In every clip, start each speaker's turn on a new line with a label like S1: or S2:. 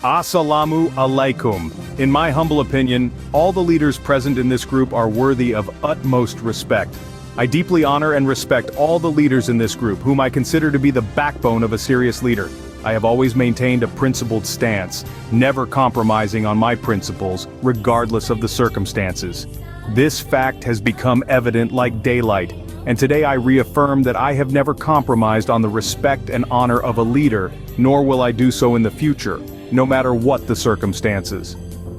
S1: Assalamu alaikum. In my humble opinion, all the leaders present in this group are worthy of utmost respect. I deeply honor and respect all the leaders in this group, whom I consider to be the backbone of a serious leader. I have always maintained a principled stance, never compromising on my principles, regardless of the circumstances. This fact has become evident like daylight, and today I reaffirm that I have never compromised on the respect and honor of a leader, nor will I do so in the future, no matter what the circumstances.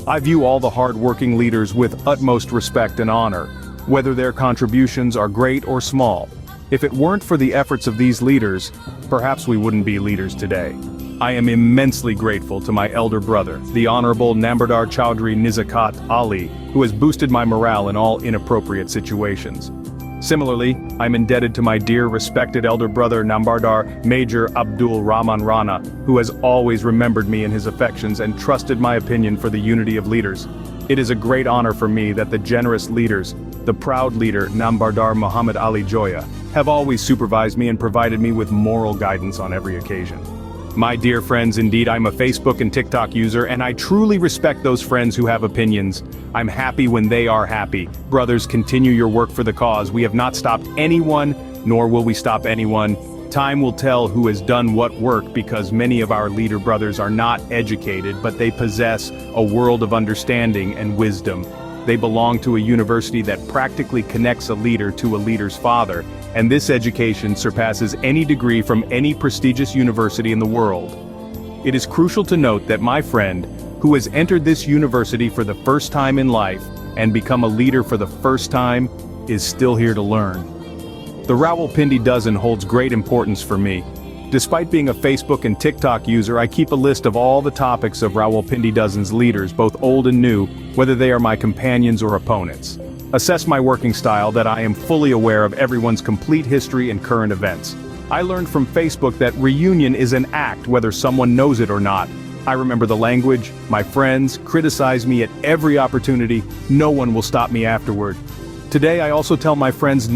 S1: I view all the hard-working leaders with utmost respect and honor, whether their contributions are great or small. If it weren't for the efforts of these leaders, perhaps we wouldn't be leaders today. I am immensely grateful to my elder brother, the Honorable Nambardar Chowdhury Nizakat Ali, who has boosted my morale in all inappropriate situations. Similarly, I'm indebted to my dear respected elder brother Nambardar Major Abdul Rahman Rana, who has always remembered me in his affections and trusted my opinion for the unity of leaders. It is a great honor for me that the generous leaders, the proud leader Nambardar Muhammad Ali Joya, have always supervised me and provided me with moral guidance on every occasion. My dear friends, indeed I'm a Facebook and TikTok user, and I truly respect those friends who have opinions. I'm happy when they are happy. Brothers, continue your work for the cause. We have not stopped anyone, nor will we stop anyone. Time will tell who has done what work, because many of our leader brothers are not educated, but they possess a world of understanding and wisdom. They belong to a university that practically connects a leader to a leader's father, and this education surpasses any degree from any prestigious university in the world. It is crucial to note that my friend, who has entered this university for the first time in life and become a leader for the first time, is still here to learn. The Rawalpindi Dozen holds great importance for me. Despite being a Facebook and TikTok user, I keep a list of all the topics of Rawalpindi Dozen's leaders, both old and new, whether they are my companions or opponents. Assess my working style that I am fully aware of everyone's complete history and current events. I learned from Facebook that reunion is an act whether someone knows it or not. I remember the language, my friends criticize me at every opportunity, no one will stop me afterward. Today I also tell my friends